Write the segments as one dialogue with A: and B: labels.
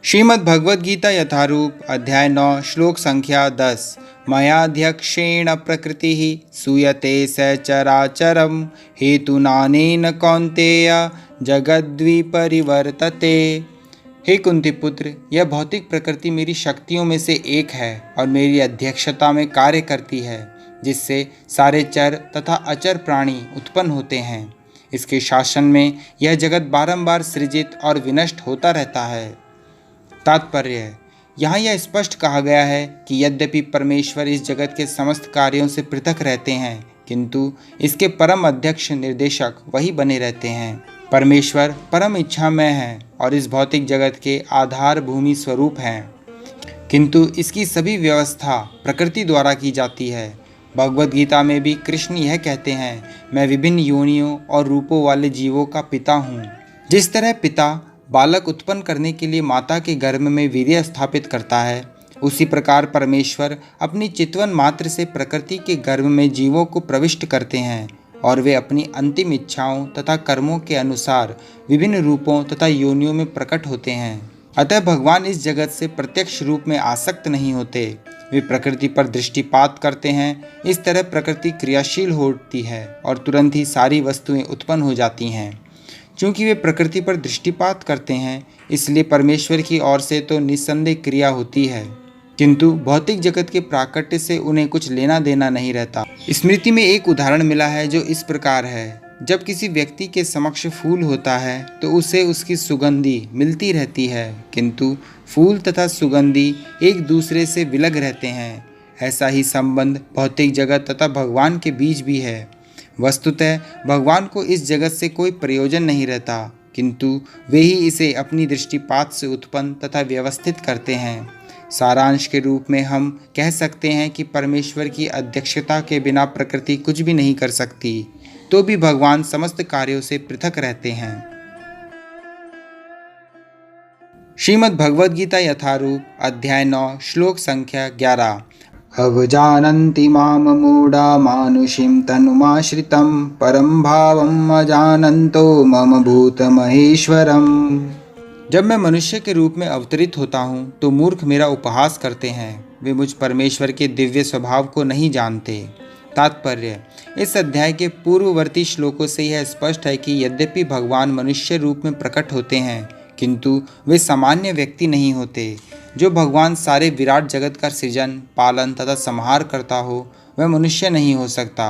A: श्रीमद्भगवद्गीता यथारूप अध्याय 9 श्लोक संख्या 10। मयाध्यक्षेण प्रकृतिः सूयते सचराचरं हेतुनानेन कौन्तेय जगद्विपरिवर्तते। हे कुंती पुत्र, यह भौतिक प्रकृति मेरी शक्तियों में से एक है और मेरी अध्यक्षता में कार्य करती है, जिससे सारे चर तथा अचर प्राणी उत्पन्न होते हैं। इसके शासन में यह जगत बारंबार सृजित और विनष्ट होता रहता है। तात्पर्य: यहाँ यह स्पष्ट कहा गया है कि यद्यपि परमेश्वर इस जगत के समस्त कार्यों से पृथक रहते हैं, किंतु इसके परम अध्यक्ष निर्देशक वही बने रहते हैं। परमेश्वर परम इच्छामय है और इस भौतिक जगत के आधार भूमि स्वरूप हैं, किंतु इसकी सभी व्यवस्था प्रकृति द्वारा की जाती है। भगवद गीता में भी कृष्ण यह कहते हैं, मैं विभिन्न योनियों और रूपों वाले जीवों का पिता हूँ। जिस तरह पिता बालक उत्पन्न करने के लिए माता के गर्भ में वीर्य स्थापित करता है, उसी प्रकार परमेश्वर अपनी चितवन मात्र से प्रकृति के गर्भ में जीवों को प्रविष्ट करते हैं और वे अपनी अंतिम इच्छाओं तथा कर्मों के अनुसार विभिन्न रूपों तथा योनियों में प्रकट होते हैं। अतः भगवान इस जगत से प्रत्यक्ष रूप में आसक्त नहीं होते, वे प्रकृति पर दृष्टिपात करते हैं। इस तरह प्रकृति क्रियाशील होती है और तुरंत ही सारी वस्तुएं उत्पन्न हो जाती हैं। चूँकि वे प्रकृति पर दृष्टिपात करते हैं, इसलिए परमेश्वर की ओर से तो निस्संदेह क्रिया होती है, किंतु भौतिक जगत के प्राकट्य से उन्हें कुछ लेना देना नहीं रहता। स्मृति में एक उदाहरण मिला है जो इस प्रकार है। जब किसी व्यक्ति के समक्ष फूल होता है तो उसे उसकी सुगंधी मिलती रहती है, किंतु फूल तथा सुगंधी एक दूसरे से विलग रहते हैं। ऐसा ही संबंध भौतिक जगत तथा भगवान के बीच भी है। वस्तुतः भगवान को इस जगत से कोई प्रयोजन नहीं रहता, किंतु वे ही इसे अपनी दृष्टिपात से उत्पन्न तथा व्यवस्थित करते हैं। सारांश के रूप में हम कह सकते हैं कि परमेश्वर की अध्यक्षता के बिना प्रकृति कुछ भी नहीं कर सकती, तो भी भगवान समस्त कार्यों से पृथक रहते हैं। श्रीमद् भगवद गीता यथारूप अध्याय 9 श्लोक संख्या 11। अवजानन्ति माम मूढ़ा मानुषीं तनुमाश्रितं परं भावम् अजानन्तो मम भूतमहेश्वरम्। जब मैं मनुष्य के रूप में अवतरित होता हूँ तो मूर्ख मेरा उपहास करते हैं, वे मुझ परमेश्वर के दिव्य स्वभाव को नहीं जानते। तात्पर्य: इस अध्याय के पूर्ववर्ती श्लोकों से यह स्पष्ट है कि यद्यपि भगवान मनुष्य रूप में प्रकट होते हैं, किंतु वे सामान्य व्यक्ति नहीं होते। जो भगवान सारे विराट जगत का सृजन, पालन तथा संहार करता हो, वह मनुष्य नहीं हो सकता।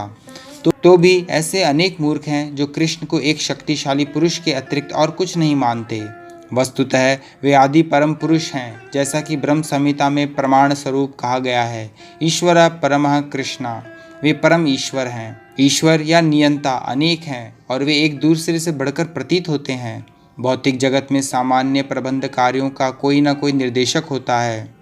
A: तो भी ऐसे अनेक मूर्ख हैं जो कृष्ण को एक शक्तिशाली पुरुष के अतिरिक्त और कुछ नहीं मानते। वस्तुतः वे आदि परम पुरुष हैं, जैसा कि ब्रह्म संहिता में प्रमाण स्वरूप कहा गया है, ईश्वर परमः कृष्णा। वे परम ईश्वर हैं। ईश्वर या नियंता अनेक हैं और वे एक दूसरे से बढ़कर प्रतीत होते हैं। भौतिक जगत में सामान्य प्रबंध कार्यों का कोई ना कोई निर्देशक होता है,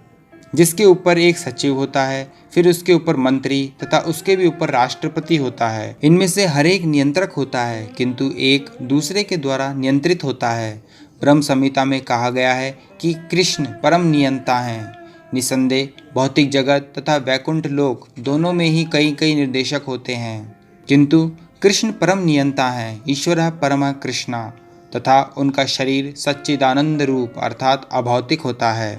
A: जिसके ऊपर एक सचिव होता है, फिर उसके ऊपर मंत्री तथा उसके भी ऊपर राष्ट्रपति होता है। इनमें से हर एक नियंत्रक होता है, किंतु एक दूसरे के द्वारा नियंत्रित होता है। ब्रह्म संहिता में कहा गया है कि कृष्ण परम नियंता हैं। निसंदेह भौतिक जगत तथा वैकुंठ लोक दोनों में ही कई कई निर्देशक होते हैं, किंतु कृष्ण परम नियंता हैं, ईश्वर परम कृष्णा, तथा उनका शरीर सच्चिदानंद रूप अर्थात अभौतिक होता है।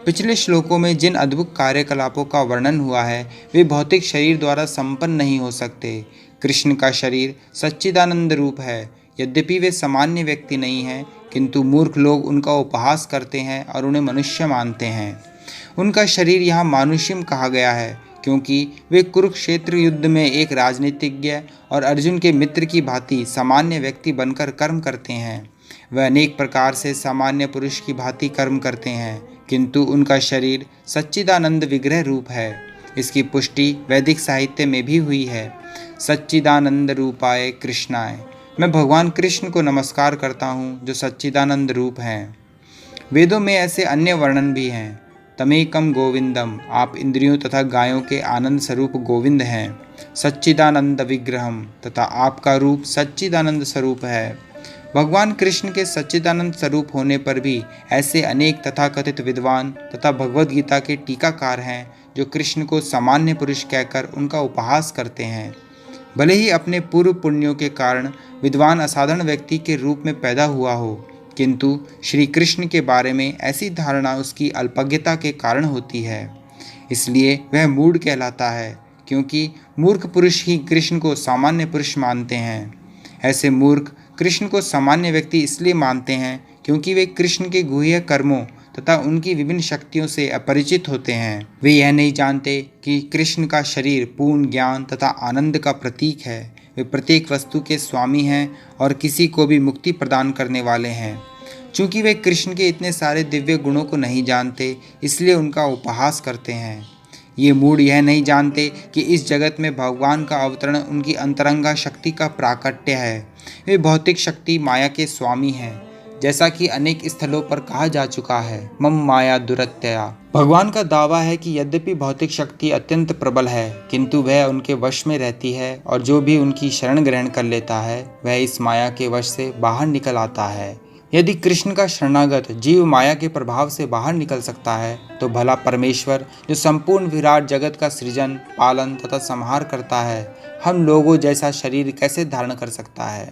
A: पिछले श्लोकों में जिन अद्भुत कार्यकलापों का वर्णन हुआ है, वे भौतिक शरीर द्वारा संपन्न नहीं हो सकते। कृष्ण का शरीर सच्चिदानंद रूप है। यद्यपि वे सामान्य व्यक्ति नहीं हैं, किंतु मूर्ख लोग उनका उपहास करते हैं और उन्हें मनुष्य मानते हैं। उनका शरीर यहाँ मानुषिम कहा गया है, क्योंकि वे कुरुक्षेत्र युद्ध में एक राजनीतिज्ञ और अर्जुन के मित्र की भांति सामान्य व्यक्ति बनकर कर्म करते हैं। वह अनेक प्रकार से सामान्य पुरुष की भांति कर्म करते हैं, किंतु उनका शरीर सच्चिदानंद विग्रह रूप है। इसकी पुष्टि वैदिक साहित्य में भी हुई है। सच्चिदानंद रूपाय कृष्णाय। मैं भगवान कृष्ण को नमस्कार करता हूँ जो सच्चिदानंद रूप हैं। वेदों में ऐसे अन्य वर्णन भी हैं। तमेकम गोविंदम, आप इंद्रियों तथा गायों के आनंद स्वरूप गोविंद हैं। सच्चिदानंद विग्रहम, तथा आपका रूप सच्चिदानंद स्वरूप है। भगवान कृष्ण के सच्चिदानंद स्वरूप होने पर भी ऐसे अनेक तथाकथित विद्वान तथा भगवद गीता के टीकाकार हैं जो कृष्ण को सामान्य पुरुष कहकर उनका उपहास करते हैं। भले ही अपने पूर्व पुण्यों के कारण विद्वान असाधारण व्यक्ति के रूप में पैदा हुआ हो, किंतु श्री कृष्ण के बारे में ऐसी धारणा उसकी अल्पज्ञता के कारण होती है। इसलिए वह मूढ़ कहलाता है, क्योंकि मूर्ख पुरुष ही कृष्ण को सामान्य पुरुष मानते हैं। ऐसे मूर्ख कृष्ण को सामान्य व्यक्ति इसलिए मानते हैं क्योंकि वे कृष्ण के गुह्य कर्मों तथा उनकी विभिन्न शक्तियों से अपरिचित होते हैं। वे यह नहीं जानते कि कृष्ण का शरीर पूर्ण ज्ञान तथा आनंद का प्रतीक है। वे प्रत्येक वस्तु के स्वामी हैं और किसी को भी मुक्ति प्रदान करने वाले हैं। चूँकि वे कृष्ण के इतने सारे दिव्य गुणों को नहीं जानते, इसलिए उनका उपहास करते हैं। ये मूढ़ यह नहीं जानते कि इस जगत में भगवान का अवतरण उनकी अंतरंगा शक्ति का प्राकट्य है। वे भौतिक शक्ति माया के स्वामी हैं, जैसा कि अनेक स्थलों पर कहा जा चुका है, मम माया दुरत्यया। भगवान का दावा है कि यद्यपि भौतिक शक्ति अत्यंत प्रबल है, किंतु वह उनके वश में रहती है और जो भी उनकी शरण ग्रहण कर लेता है वह इस माया के वश से बाहर निकल आता है। यदि कृष्ण का शरणागत जीव माया के प्रभाव से बाहर निकल सकता है, तो भला परमेश्वर जो संपूर्ण विराट जगत का सृजन, पालन तथा संहार करता है, हम लोगों जैसा शरीर कैसे धारण कर सकता है।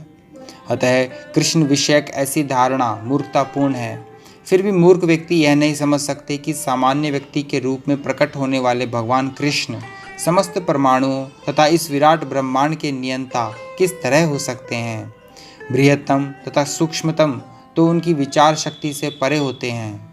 A: अतः कृष्ण विषयक ऐसी धारणा मूर्खतापूर्ण है। फिर भी मूर्ख व्यक्ति यह नहीं समझ सकते कि सामान्य व्यक्ति के रूप में प्रकट होने वाले भगवान कृष्ण समस्त परमाणुओं तथा इस विराट ब्रह्मांड के नियंता किस तरह हो सकते हैं। बृहत्तम तथा सूक्ष्मतम तो उनकी विचार शक्ति से परे होते हैं।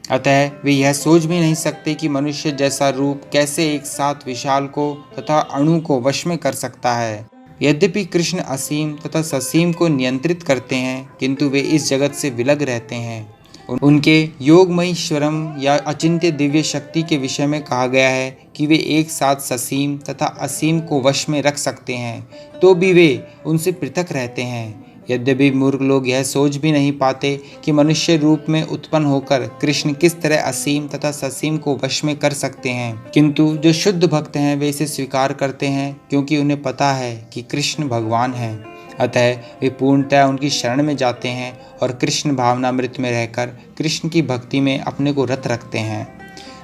A: अतः वे यह सोच भी नहीं सकते कि मनुष्य जैसा रूप कैसे एक साथ विशाल को तथा अणु को वश में कर सकता है। यद्यपि कृष्ण असीम तथा ससीम को नियंत्रित करते हैं, किंतु वे इस जगत से विलग रहते हैं। उनके योगमयी स्वरम या अचिंत्य दिव्य शक्ति के विषय में कहा गया है कि वे एक साथ ससीम तथा असीम को वश में रख सकते हैं, तो भी वे उनसे पृथक रहते हैं। यद्यपि मूर्ख लोग यह सोच भी नहीं पाते कि मनुष्य रूप में उत्पन्न होकर कृष्ण किस तरह असीम तथा ससीम को वश में कर सकते हैं, किंतु जो शुद्ध भक्त हैं वे इसे स्वीकार करते हैं, क्योंकि उन्हें पता है कि कृष्ण भगवान हैं। अतः वे पूर्णतः उनकी शरण में जाते हैं और कृष्ण भावनामृत में रहकर कृष्ण की भक्ति में अपने को रत रखते हैं।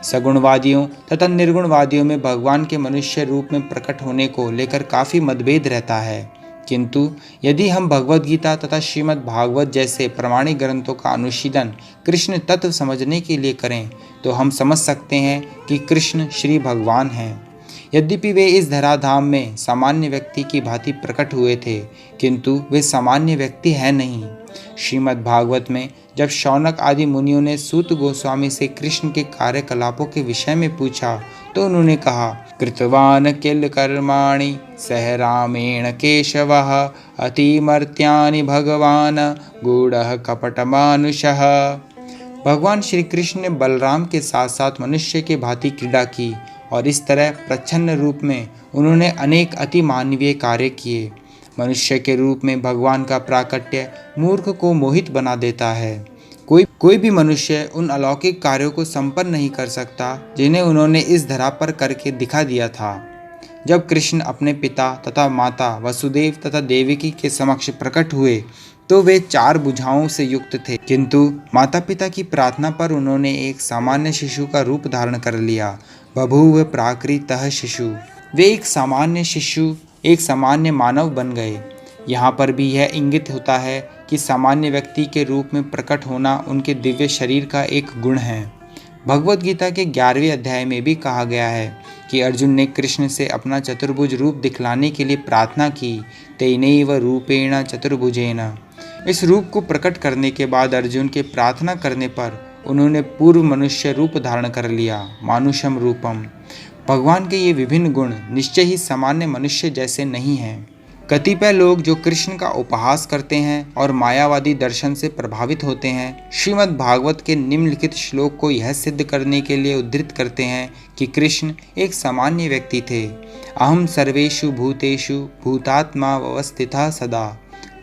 A: सगुणवादियों तथा निर्गुणवादियों में भगवान के मनुष्य रूप में प्रकट होने को लेकर काफ़ी मतभेद रहता है, किंतु यदि हम भगवद गीता तथा श्रीमद् भागवत जैसे प्रमाणिक ग्रंथों का अनुशीलन कृष्ण तत्व समझने के लिए करें, तो हम समझ सकते हैं कि कृष्ण श्री भगवान हैं। यद्यपि वे इस धराधाम में सामान्य व्यक्ति की भांति प्रकट हुए थे, किंतु वे सामान्य व्यक्ति हैं नहीं। श्रीमद् भागवत में जब शौनक आदि मुनियों ने सूत गोस्वामी से कृष्ण के कार्यकलापों के विषय में पूछा, तो उन्होंने कहा, कृतवान किल कर्माणि सह रामेण केशवः अतिमर्त्यानि भगवान गूढ़ः कपटमानुषः। भगवान श्री कृष्ण ने बलराम के साथ साथ मनुष्य के भांति क्रीड़ा की और इस तरह प्रच्छन्न रूप में उन्होंने अनेक अति मानवीय कार्य किए। मनुष्य के रूप में भगवान का प्राकट्य मूर्ख को मोहित बना देता है। कोई भी मनुष्य उन अलौकिक कार्यों को संपन्न नहीं कर सकता जिन्हें उन्होंने इस धरा पर करके दिखा दिया था। जब कृष्ण अपने पिता तथा माता वसुदेव तथा देवकी के समक्ष प्रकट हुए, तो वे 4 भुजाओं से युक्त थे, किंतु माता पिता की प्रार्थना पर उन्होंने एक सामान्य शिशु का रूप धारण कर लिया। बभूव प्राकृतः शिशु। वे एक सामान्य शिशु, एक सामान्य मानव बन गए। यहाँ पर भी यह इंगित होता है कि सामान्य व्यक्ति के रूप में प्रकट होना उनके दिव्य शरीर का एक गुण है। भगवद गीता के 11वें अध्याय में भी कहा गया है कि अर्जुन ने कृष्ण से अपना चतुर्भुज रूप दिखलाने के लिए प्रार्थना की, तेनैव रूपेण चतुर्भुजेन। इस रूप को प्रकट करने के बाद अर्जुन के प्रार्थना करने पर उन्होंने पूर्व मनुष्य रूप धारण कर लिया, मानुषम रूपम। भगवान के ये विभिन्न गुण निश्चय ही सामान्य मनुष्य जैसे नहीं हैं। कतिपय लोग जो कृष्ण का उपहास करते हैं और मायावादी दर्शन से प्रभावित होते हैं, श्रीमद् भागवत के निम्नलिखित श्लोक को यह सिद्ध करने के लिए उद्धृत करते हैं कि कृष्ण एक सामान्य व्यक्ति थे। अहम सर्वेषु भूतेषु भूतात्मा अवस्थितः सदा।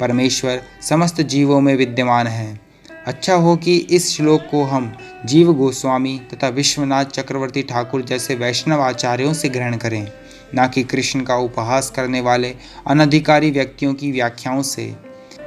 A: परमेश्वर समस्त जीवों में विद्यमान है। अच्छा हो कि इस श्लोक को हम जीव गोस्वामी तथा विश्वनाथ चक्रवर्ती ठाकुर जैसे वैष्णव आचार्यों से ग्रहण करें, न कि कृष्ण का उपहास करने वाले अनधिकारी व्यक्तियों की व्याख्याओं से।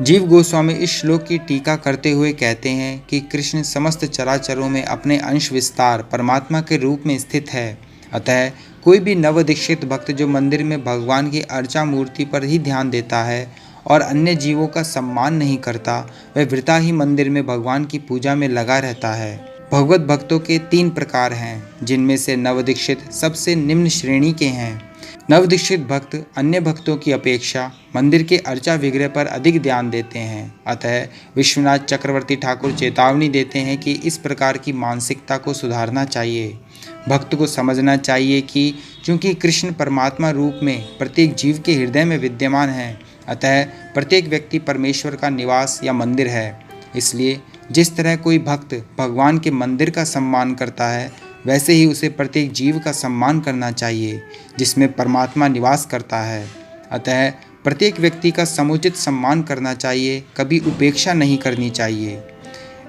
A: जीव गोस्वामी इस श्लोक की टीका करते हुए कहते हैं कि कृष्ण समस्त चराचरों में अपने अंश विस्तार परमात्मा के रूप में स्थित है। अतः कोई भी नवदीक्षित भक्त जो मंदिर में भगवान की अर्चा मूर्ति पर ही ध्यान देता है और अन्य जीवों का सम्मान नहीं करता, वह वृथा ही मंदिर में भगवान की पूजा में लगा रहता है। भगवत भक्तों के 3 प्रकार हैं, जिनमें से नवदीक्षित सबसे निम्न श्रेणी के हैं। नवदीक्षित भक्त अन्य भक्तों की अपेक्षा मंदिर के अर्चा विग्रह पर अधिक ध्यान देते हैं। अतः विश्वनाथ चक्रवर्ती ठाकुर चेतावनी देते हैं कि इस प्रकार की मानसिकता को सुधारना चाहिए। भक्त को समझना चाहिए कि चूंकि कृष्ण परमात्मा रूप में प्रत्येक जीव के हृदय में विद्यमान है, अतः प्रत्येक व्यक्ति परमेश्वर का निवास या मंदिर है। इसलिए जिस तरह कोई भक्त भगवान के मंदिर का सम्मान करता है, वैसे ही उसे प्रत्येक जीव का सम्मान करना चाहिए जिसमें परमात्मा निवास करता है। अतः प्रत्येक व्यक्ति का समुचित सम्मान करना चाहिए, कभी उपेक्षा नहीं करनी चाहिए।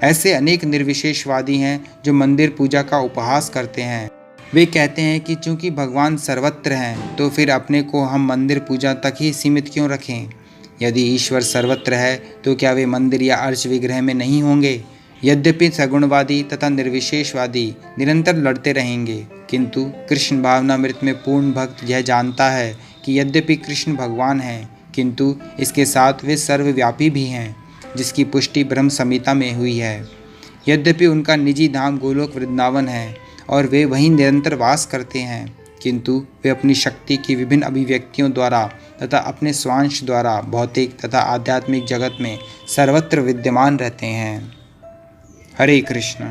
A: ऐसे अनेक निर्विशेषवादी हैं जो मंदिर पूजा का उपहास करते हैं। वे कहते हैं कि चूंकि भगवान सर्वत्र हैं, तो फिर अपने को हम मंदिर पूजा तक ही सीमित क्यों रखें। यदि ईश्वर सर्वत्र है तो क्या वे मंदिर या अर्च विग्रह में नहीं होंगे। यद्यपि सगुणवादी तथा निर्विशेषवादी निरंतर लड़ते रहेंगे, किंतु कृष्ण भावनामृत में पूर्ण भक्त यह जानता है कि यद्यपि कृष्ण भगवान हैं, किंतु इसके साथ वे सर्वव्यापी भी हैं, जिसकी पुष्टि ब्रह्म संहिता में हुई है। यद्यपि उनका निजी धाम गोलोक वृंदावन है और वे वहीं निरंतर वास करते हैं, किंतु वे अपनी शक्ति की विभिन्न अभिव्यक्तियों द्वारा तथा अपने स्वांश द्वारा भौतिक तथा आध्यात्मिक जगत में सर्वत्र विद्यमान रहते हैं। हरे कृष्ण।